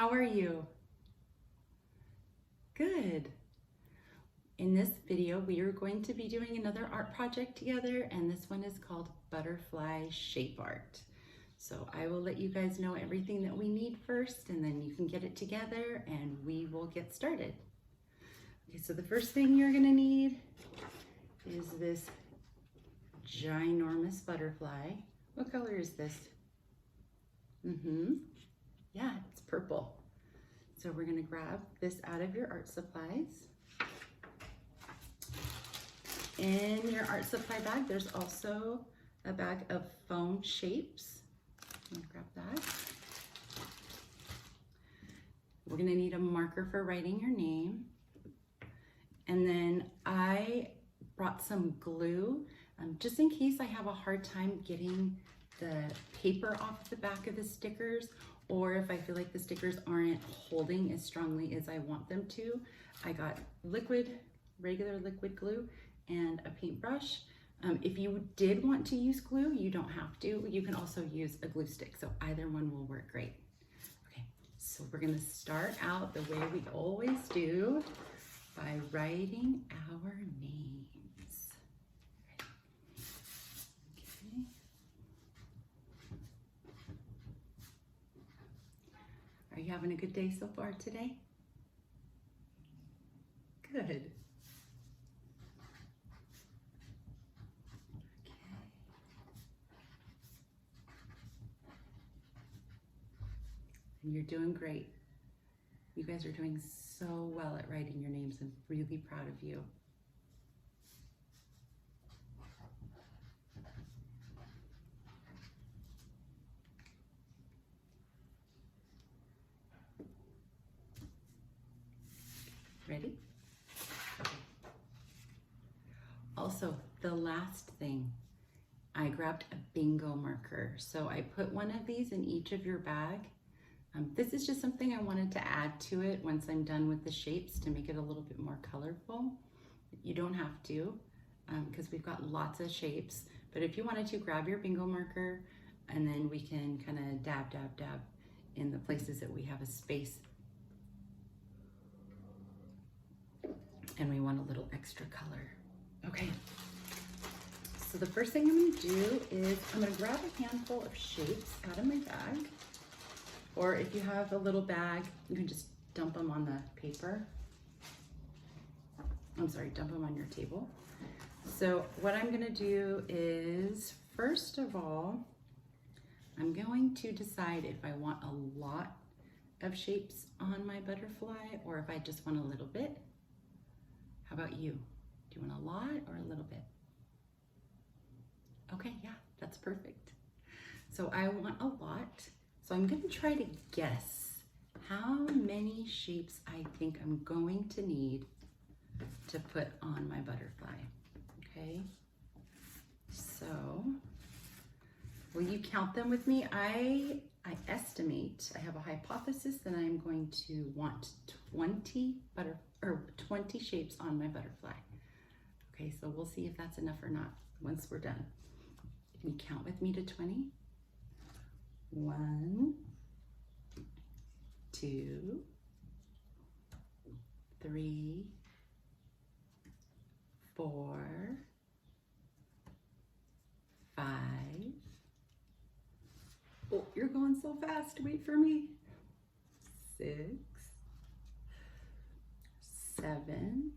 How are you? Good. In this video, we are going to be doing another art project together, and this one is called Butterfly Shape Art. So I will let you guys know everything that we need first, and then you can get it together and we will get started. Okay, so the first thing you're gonna need is this ginormous butterfly. What color is this? Yeah, it's purple. So we're gonna grab this out of your art supplies. In your art supply bag, there's also a bag of foam shapes. I'm gonna grab that. We're gonna need a marker for writing your name. And then I brought some glue, just in case I have a hard time getting the paper off the back of the stickers, or if I feel like the stickers aren't holding as strongly as I want them to. I got regular liquid glue and a paintbrush. If you did want to use glue, you don't have to. You can also use a glue stick, so either one will work great. Okay, so we're gonna start out the way we always do by writing our names. Okay. Are you having a good day so far today? Good. Okay. And you're doing great. You guys are doing so well at writing your names. I'm really proud of you. Ready? Also, the last thing, I grabbed a bingo marker. So I put one of these in each of your bag. This is just something I wanted to add to it once I'm done with the shapes to make it a little bit more colorful. You don't have to, because we've got lots of shapes. But if you wanted to, grab your bingo marker and then we can kind of dab, dab, dab in the places that we have a space. And we want a little extra color. Okay, so the first thing I'm gonna do is I'm gonna grab a handful of shapes out of my bag. Or if you have a little bag, you can just dump them on the paper. I'm sorry, dump them on your table. So what I'm gonna do is, first of all, I'm going to decide if I want a lot of shapes on my butterfly or if I just want a little bit. How about you? Do you want a lot or a little bit? Okay, yeah, that's perfect. So I want a lot. So I'm gonna try to guess how many shapes I think I'm going to need to put on my butterfly, okay? So, will you count them with me? I estimate, I have a hypothesis that I'm going to want 20 shapes on my butterfly. Okay, so we'll see if that's enough or not once we're done. Can you count with me to 20? 1, 2, 3, 4, 5. Oh, you're going so fast. Wait for me. 6, 7,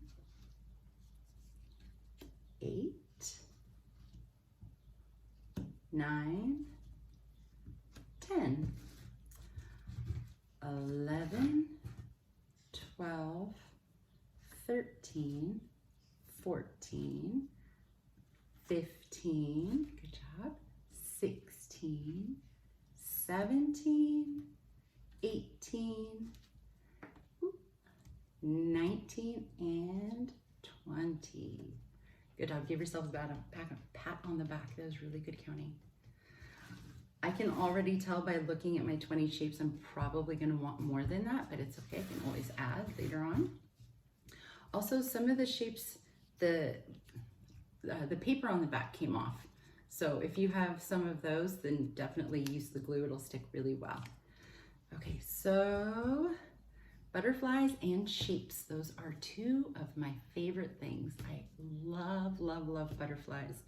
8, 9, 10, 11, 12, 13, 14, 15, good job, 16, 17, 18, 19, and 20. Good job. Give yourself a pat on the back. That was really good counting. I can already tell by looking at my 20 shapes, I'm probably going to want more than that, but it's okay. I can always add later on. Also, some of the shapes, the paper on the back came off. So if you have some of those, then definitely use the glue. It'll stick really well. Okay, so butterflies and shapes. Those are two of my favorite things. I love, love, love butterflies.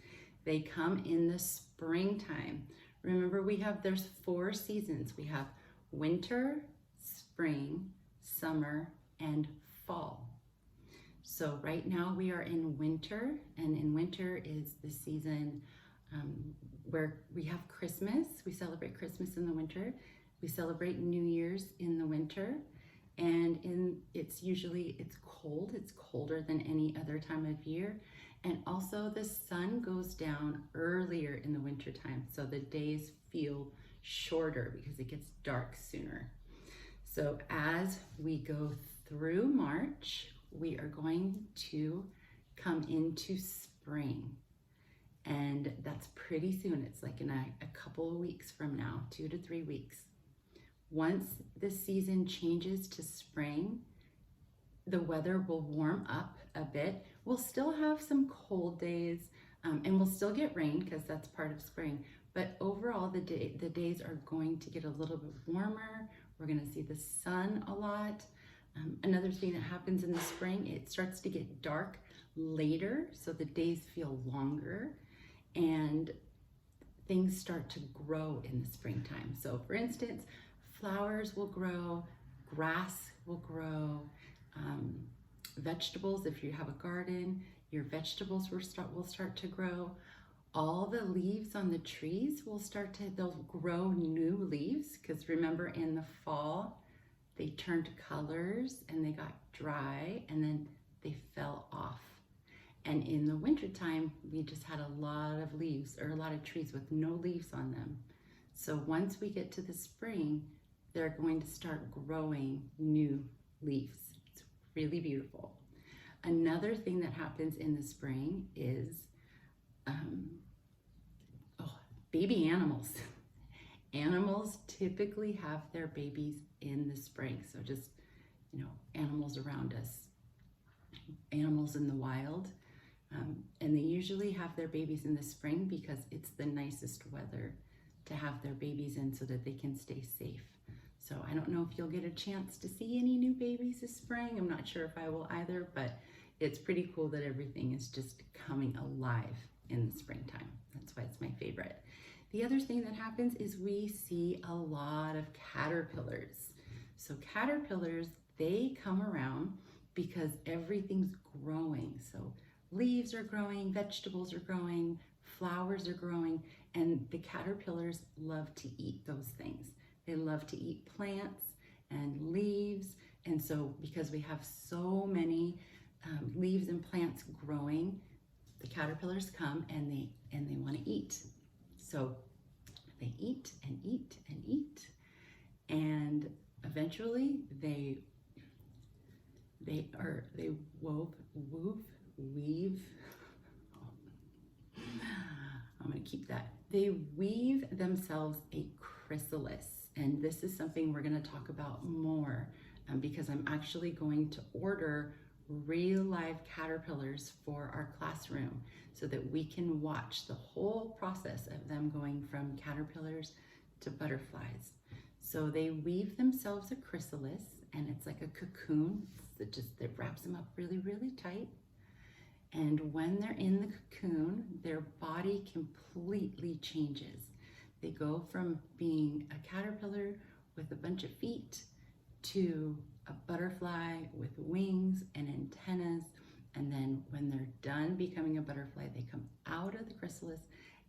They come in the springtime. Remember, there's 4 seasons. We have winter, spring, summer, and fall. So right now we are in winter, and in winter is the season where we have Christmas. We celebrate Christmas in the winter. We celebrate New Year's in the winter. And it's cold. It's colder than any other time of year. And also the sun goes down earlier in the winter time. So the days feel shorter because it gets dark sooner. So as we go through March, we are going to come into spring. And that's pretty soon. It's like in a couple of weeks from now, 2 to 3 weeks. Once the season changes to spring, the weather will warm up a bit. We'll still have some cold days and we'll still get rain because that's part of spring. But overall, the days are going to get a little bit warmer. We're going to see the sun a lot. Another thing that happens in the spring, it starts to get dark later, so the days feel longer and things start to grow in the springtime. So for instance, flowers will grow, grass will grow, vegetables, if you have a garden, your vegetables will start to grow. All the leaves on the trees they'll grow new leaves, because remember in the fall, they turned colors and they got dry and then they fell off. And in the wintertime, we just had a lot of leaves, or a lot of trees with no leaves on them. So once we get to the spring, they're going to start growing new leaves. It's really beautiful. Another thing that happens in the spring is baby animals. Animals typically have their babies in the spring. So just, animals around us, animals in the wild. And they usually have their babies in the spring because it's the nicest weather to have their babies in so that they can stay safe. So I don't know if you'll get a chance to see any new babies this spring. I'm not sure if I will either, but it's pretty cool that everything is just coming alive in the springtime. That's why it's my favorite. The other thing that happens is we see a lot of caterpillars. So caterpillars, they come around because everything's growing. So leaves are growing, vegetables are growing, flowers are growing, and the caterpillars love to eat those things. They love to eat plants and leaves. And so because we have so many leaves and plants growing, the caterpillars come and they want to eat. So they eat and eat and eat, and eventually they weave. I'm going to keep that. They weave themselves a chrysalis, and this is something we're going to talk about more because I'm actually going to order real live caterpillars for our classroom so that we can watch the whole process of them going from caterpillars to butterflies. So they weave themselves a chrysalis, and it's like a cocoon that wraps them up really, really tight. And when they're in the cocoon, their body completely changes. They go from being a caterpillar with a bunch of feet to a butterfly with wings and antennas. And then when they're done becoming a butterfly, they come out of the chrysalis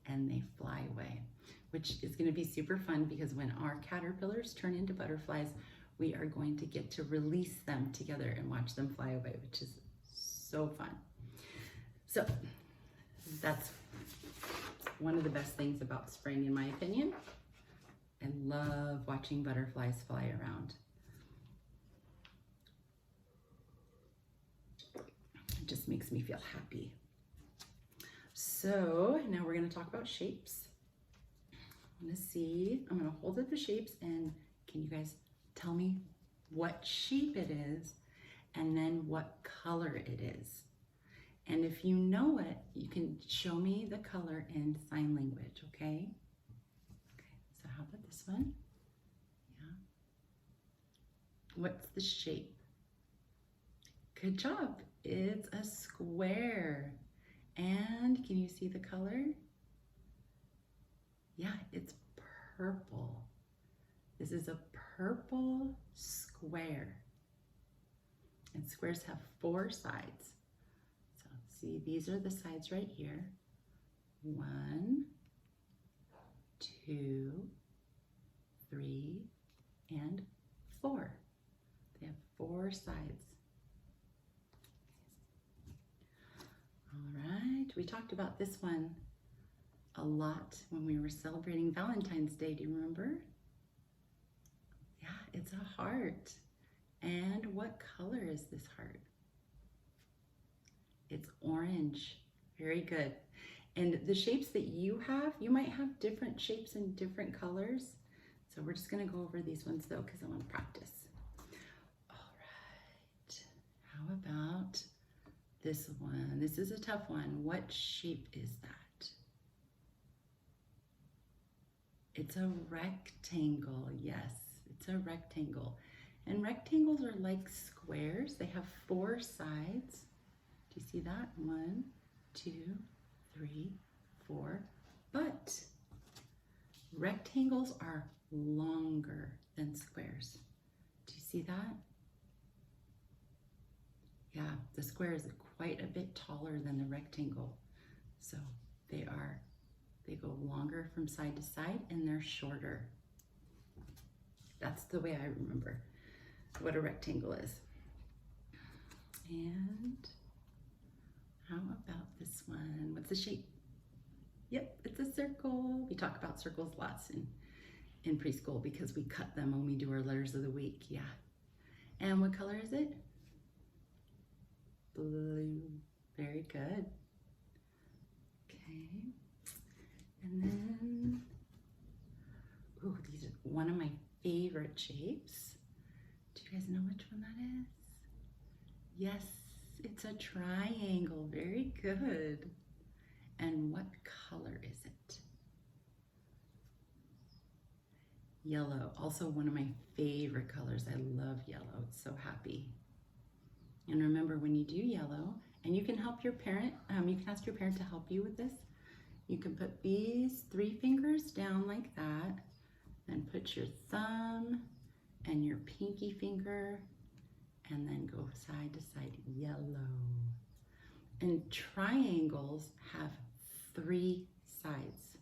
and they fly away, which is going to be super fun because when our caterpillars turn into butterflies, we are going to get to release them together and watch them fly away, which is so fun. So that's one of the best things about spring, in my opinion. I love watching butterflies fly around. It just makes me feel happy. So now we're going to talk about shapes. I'm going to hold up the shapes, and can you guys tell me what shape it is and then what color it is? And if you know it, you can show me the color in sign language, okay? Okay, so how about this one? Yeah. What's the shape? Good job. It's a square. And can you see the color? Yeah, it's purple. This is a purple square. And squares have 4 sides. So see, these are the sides right here. 1, 2, 3, and 4. They have 4 sides. All right, we talked about this one a lot when we were celebrating Valentine's Day. Do you remember? Yeah, it's a heart. And what color is this heart? It's orange. Very good. And the shapes that you have, you might have different shapes and different colors. So we're just going to go over these ones though, because I want to practice. All right. How about this one? This is a tough one. What shape is that? It's a rectangle. Yes, it's a rectangle. And rectangles are like squares. They have 4 sides. Do you see that? 1, 2, 3, 4. But rectangles are longer than squares. Do you see that? Yeah, the square is quite a bit taller than the rectangle. So they go longer from side to side and they're shorter. That's the way I remember what a rectangle is. And how about this one? What's the shape? Yep, it's a circle. We talk about circles lots in preschool because we cut them when we do our letters of the week. Yeah. And what color is it? Blue. Very good. Okay. And then, ooh, these are one of my favorite shapes. Do you guys know which one that is? Yes, it's a triangle. Very good. And what color is it? Yellow. Also one of my favorite colors. I love yellow. It's so happy. And remember, when you do yellow, and you can help your parent, you can ask your parent to help you with this. You can put these 3 fingers down like that, then put your thumb and your pinky finger, and then go side to side, yellow. And triangles have 3 sides.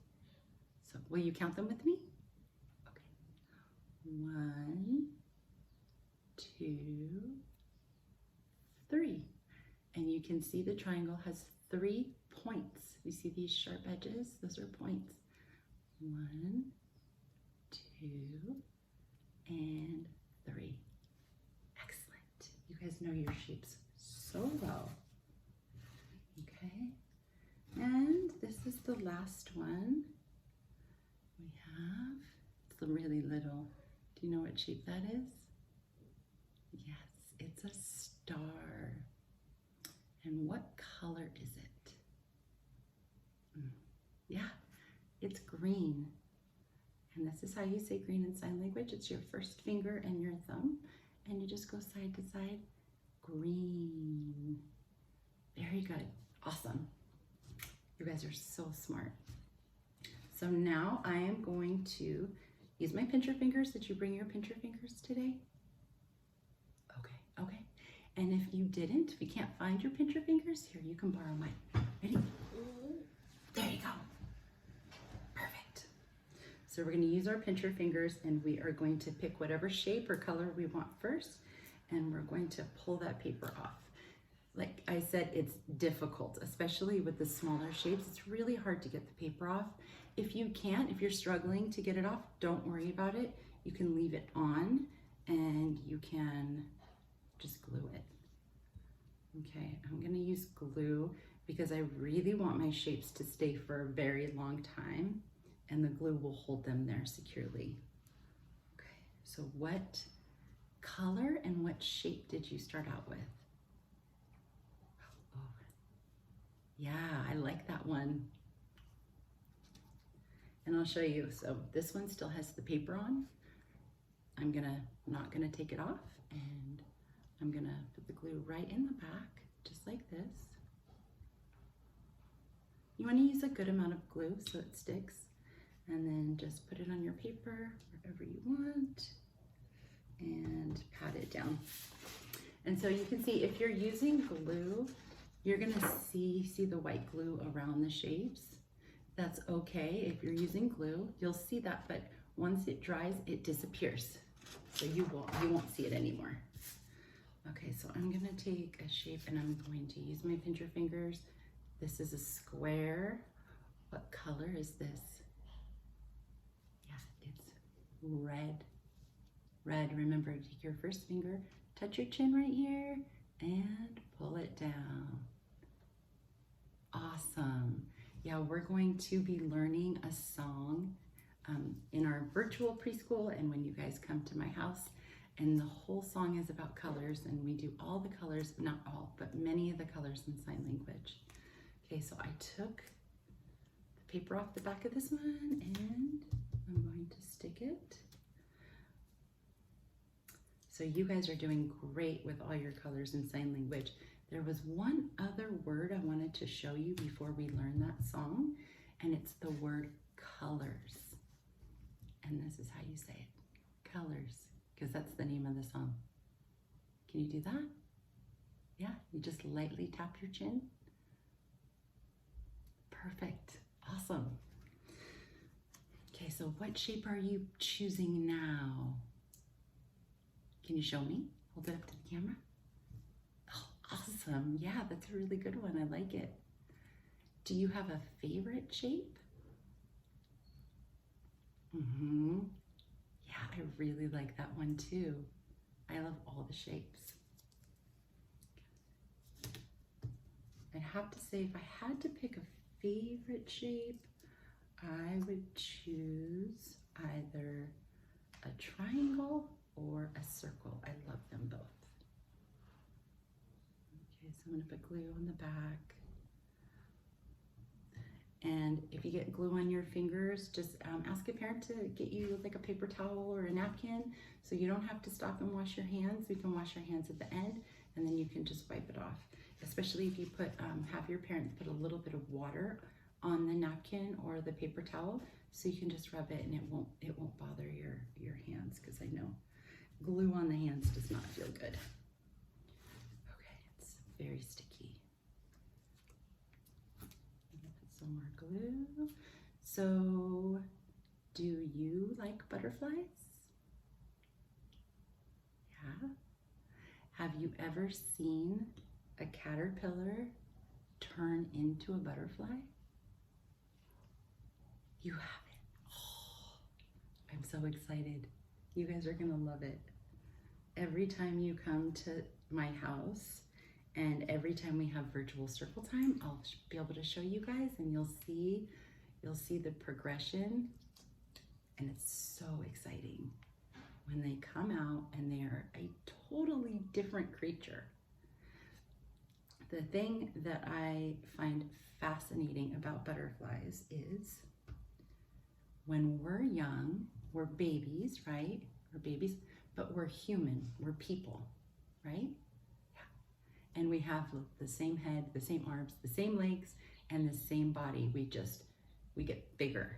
So will you count them with me? Okay. 1, 2, 3. And you can see the triangle has 3 points. You see these sharp edges? Those are points. 1, 2, and 3. Excellent. You guys know your shapes so well. Okay. And this is the last one we have. It's really little. Do you know what shape that is? Yes, it's a star. And what color is it? Yeah, it's green. And this is how you say green in sign language. It's your first finger and your thumb. And you just go side to side. Green. Very good. Awesome. You guys are so smart. So now I am going to use my pincher fingers. Did you bring your pincher fingers today? Okay. And if you didn't, if you can't find your pincher fingers, here, you can borrow mine. Ready? There you go. Perfect. So we're going to use our pincher fingers and we are going to pick whatever shape or color we want first, and we're going to pull that paper off. Like I said, it's difficult, especially with the smaller shapes. It's really hard to get the paper off. If you can't, if you're struggling to get it off, don't worry about it. You can leave it on and you can just glue it. Okay, I'm gonna use glue because I really want my shapes to stay for a very long time, and the glue will hold them there securely. Okay, so what color and what shape did you start out with? Oh, yeah, I like that one. And I'll show you. So this one still has the paper on, I'm not gonna take it off, and I'm gonna put the glue right in the back, just like this. You wanna use a good amount of glue so it sticks, and then just put it on your paper wherever you want and pat it down. And so you can see if you're using glue, you're gonna see the white glue around the shapes. That's okay. If you're using glue, you'll see that, but once it dries, it disappears. So you won't see it anymore. Okay, so I'm gonna take a shape and I'm going to use my pincher fingers. This is a square. What color is this? Yeah, it's red. Red. Remember, take your first finger, touch your chin right here, and pull it down. Awesome. Yeah, we're going to be learning a song in our virtual preschool and when you guys come to my house. And the whole song is about colors, and we do all the colors, not all, but many of the colors in sign language. Okay, so I took the paper off the back of this one and I'm going to stick it. So you guys are doing great with all your colors in sign language. There was one other word I wanted to show you before we learn that song, and it's the word colors. And this is how you say it, colors, because that's the name of the song. Can you do that? Yeah, you just lightly tap your chin. Perfect, awesome. Okay, so what shape are you choosing now? Can you show me? Hold it up to the camera. Oh, awesome. Yeah, that's a really good one. I like it. Do you have a favorite shape? Yeah, I really like that one too. I love all the shapes. I'd have to say, if I had to pick a favorite shape, I would choose either a triangle or a circle. I love them both. Okay, so I'm gonna put glue on the back. And if you get glue on your fingers, just ask a parent to get you like a paper towel or a napkin so you don't have to stop and wash your hands. We can wash our hands at the end and then you can just wipe it off. Especially if you put, have your parents put a little bit of water on the napkin or the paper towel so you can just rub it and it won't bother your hands, because I know glue on the hands does not feel good. Okay, it's very sticky. I'm gonna put some more glue. So, do you like butterflies? Yeah. Have you ever seen a caterpillar turn into a butterfly? You haven't. Oh, I'm so excited. You guys are gonna love it. Every time you come to my house and every time we have virtual circle time, I'll be able to show you guys and you'll see the progression, and it's so exciting when they come out and they are a totally different creature. The thing that I find fascinating about butterflies is when we're young, we're babies, right? We're babies, but we're human, we're people, right? Yeah. And we have the same head, the same arms, the same legs, and the same body. We get bigger.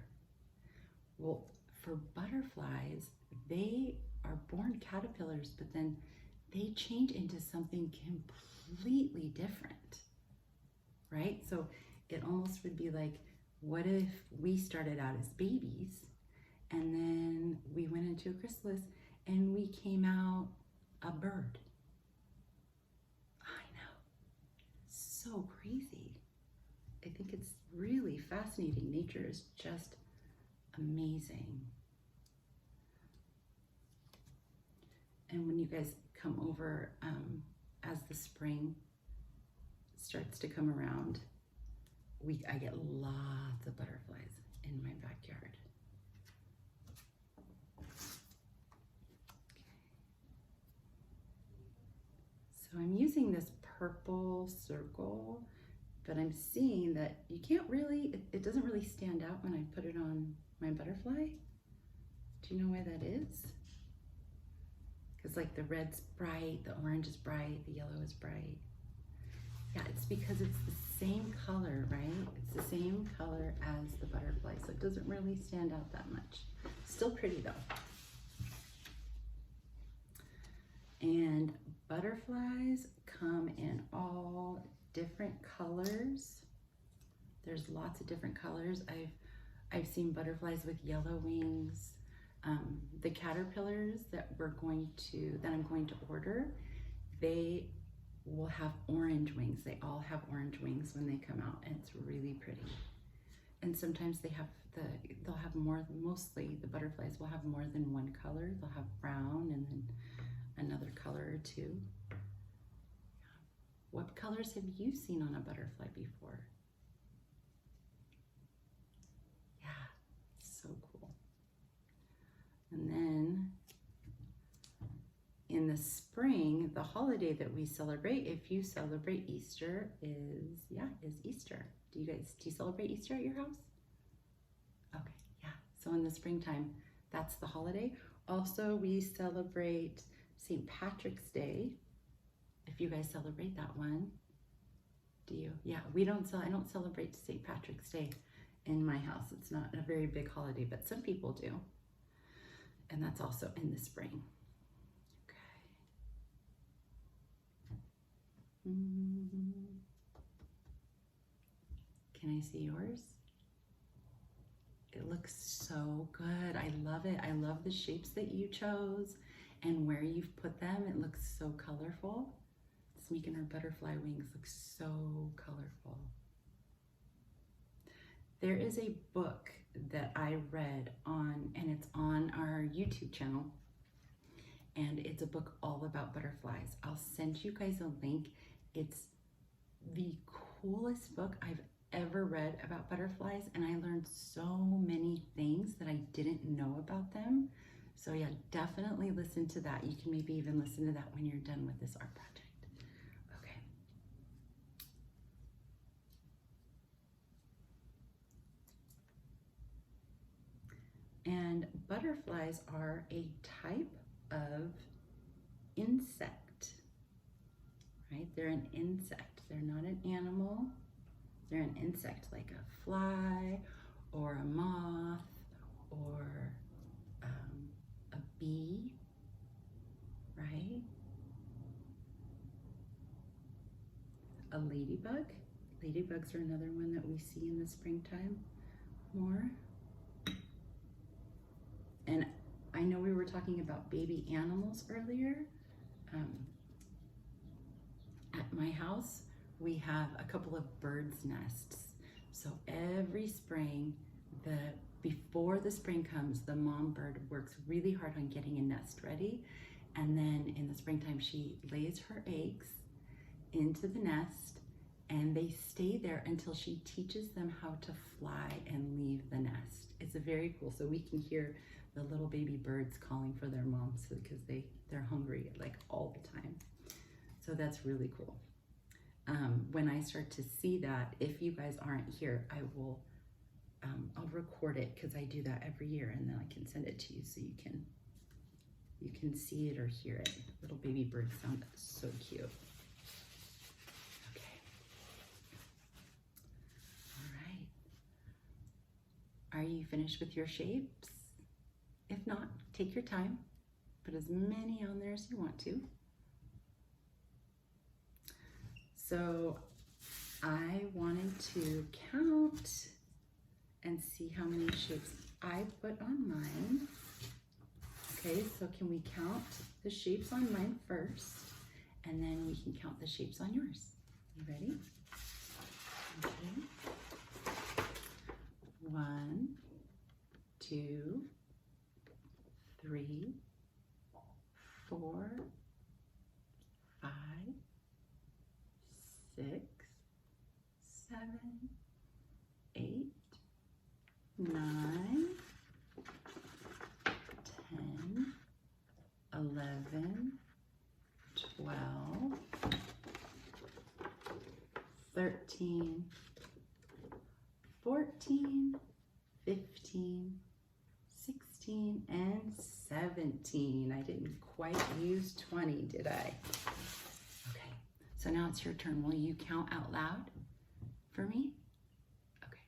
Well, for butterflies, they are born caterpillars, but then they change into something completely different, right? So it almost would be like, what if we started out as babies and then we went into a chrysalis and we came out a bird? I know, so crazy. I think it's really fascinating. Nature is just amazing. And when you guys come over, as the spring starts to come around, I get lots of butterflies in my backyard. So I'm using this purple circle, but I'm seeing that you can't really, it doesn't really stand out when I put it on my butterfly. Do you know why that is? Because like the red's bright, the orange is bright, the yellow is bright. Yeah, it's because it's the same color, right? It's the same color as the butterfly, so it doesn't really stand out that much. Still pretty though. And butterflies come in all different colors. There's lots of different colors. I've seen butterflies with yellow wings. The caterpillars that I'm going to order, they will have orange wings. They all have orange wings when they come out, and it's really pretty. And sometimes they'll have more, mostly the butterflies will have more than one color. They'll have brown and then another color or two. What colors have you seen on a butterfly before? Yeah, so cool. And then in the spring, the holiday that we celebrate, if you celebrate Easter, is Easter. Do you celebrate Easter at your house? Okay, yeah. So in the springtime, that's the holiday. Also, we celebrate St. Patrick's Day. If you guys celebrate that one, do you? Yeah, I don't celebrate St. Patrick's Day in my house. It's not a very big holiday, but some people do. And that's also in the spring. Okay. Can I see yours? It looks so good. I love it. I love the shapes that you chose and where you've put them. It looks so colorful. It's making our butterfly wings look so colorful. There is a book that I read and it's on our YouTube channel, and it's a book all about butterflies. I'll send you guys a link. It's the coolest book I've ever read about butterflies, and I learned so many things that I didn't know about them. So yeah, definitely listen to that. You can maybe even listen to that when you're done with this art project. Okay. And butterflies are a type of insect, right? They're an insect. They're not an animal. They're an insect, like a fly or a moth or a bee, right? A ladybug. Ladybugs are another one that we see in the springtime more. And I know we were talking about baby animals earlier. At my house, we have a couple of birds' nests. So every spring, before the spring comes, the mom bird works really hard on getting a nest ready. And then in the springtime, she lays her eggs into the nest, and they stay there until she teaches them how to fly and leave the nest. It's very cool. So we can hear the little baby birds calling for their moms because they're hungry like all the time. So that's really cool. When I start to see that, if you guys aren't here, I'll record it because I do that every year, and then I can send it to you so you can see it or hear it. Little baby birds sound so cute. Okay. All right. Are you finished with your shapes? If not, take your time. Put as many on there as you want to. So I wanted to count and see how many shapes I put on mine. Okay, so can we count the shapes on mine first, and then we can count the shapes on yours. You ready? Okay. 1, 2, 3, 4, 5, 6, 7, 8, 9, 10, 11, 12, 13, 14, 15, 16, and 17. I didn't quite use 20, did I? Okay, so now it's your turn. Will you count out loud for me? Okay.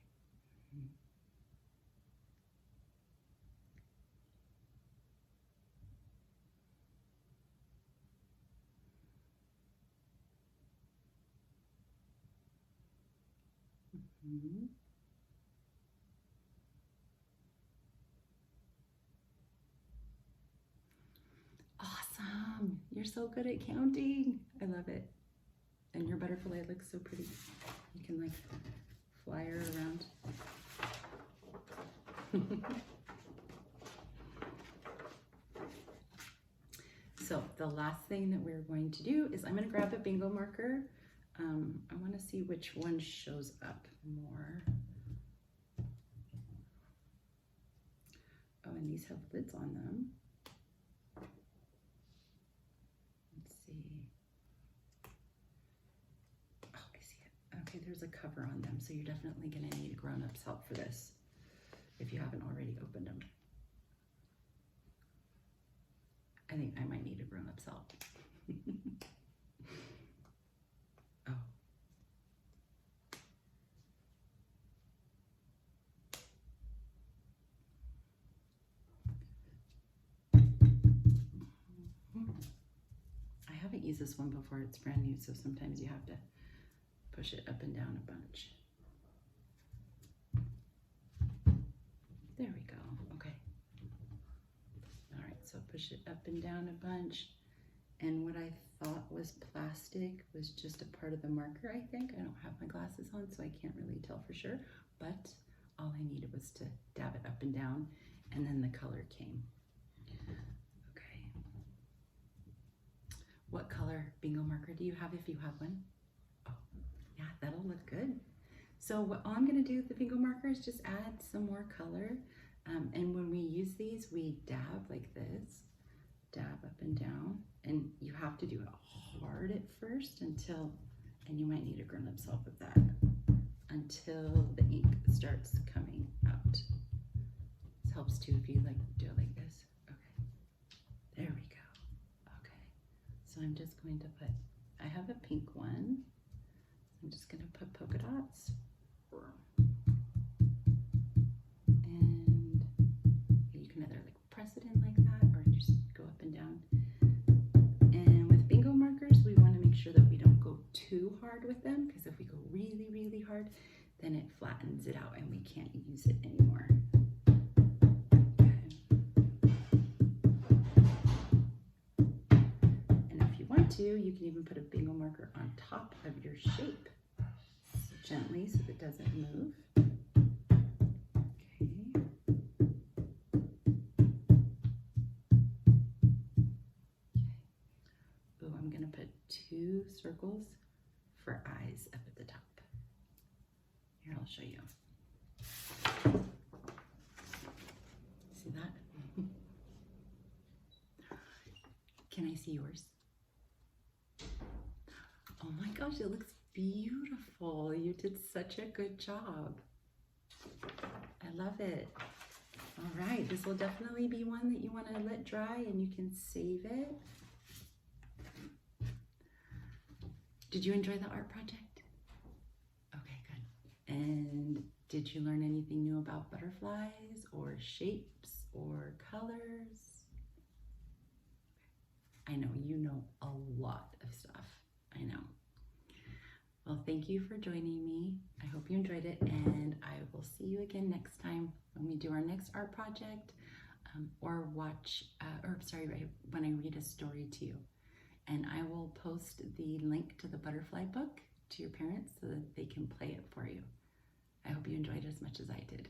Mm-hmm. Awesome. You're so good at counting. I love it. And your butterfly looks so pretty. You can like fly her around. So the last thing that we're going to do is I'm going to grab a bingo marker. I want to see which one shows up more. Oh, and these have lids on them. Let's see. Oh, I see it. Okay, there's a cover on them, so you're definitely going to need a grown-up's help for this if you haven't already opened them. I think I might need a grown-up's help. Oh. I haven't used this one before. It's brand new, so sometimes you have to push it up and down a bunch. There we go. Okay. All right, so push it up and down a bunch. And what I thought was plastic was just a part of the marker, I think. I don't have my glasses on, so I can't really tell for sure. But all I needed was to dab it up and down, and then the color came. Okay. What color bingo marker do you have if you have one? Oh, yeah, that'll look good. So all I'm gonna do with the bingo marker is just add some more color. And when we use these, we dab like this, dab up and down. And you have to do it hard at first until, and you might need a grown-up's help with that, until the ink starts coming out. This helps too if you like do it like this. Okay, there we go. Okay, so I'm just going to put, I have a pink one. I'm just gonna put polka dots. And you can either like press it in like that or just go up and down. And with bingo markers, we want to make sure that we don't go too hard with them, because if we go really, really hard, then it flattens it out and we can't use it anymore. Okay. And if you want to, you can even put a bingo marker on top of your shape, gently so it doesn't move. Two circles for eyes up at the top. Here, I'll show you. See that? Can I see yours? Oh my gosh, it looks beautiful. You did such a good job. I love it. All right, this will definitely be one that you want to let dry and you can save it. Did you enjoy the art project? Okay, good. And did you learn anything new about butterflies or shapes or colors? I know you know a lot of stuff. I know. Well, thank you for joining me. I hope you enjoyed it, and I will see you again next time when we do our next art project, or when I read a story to you. And I will post the link to the butterfly book to your parents so that they can play it for you. I hope you enjoyed it as much as I did.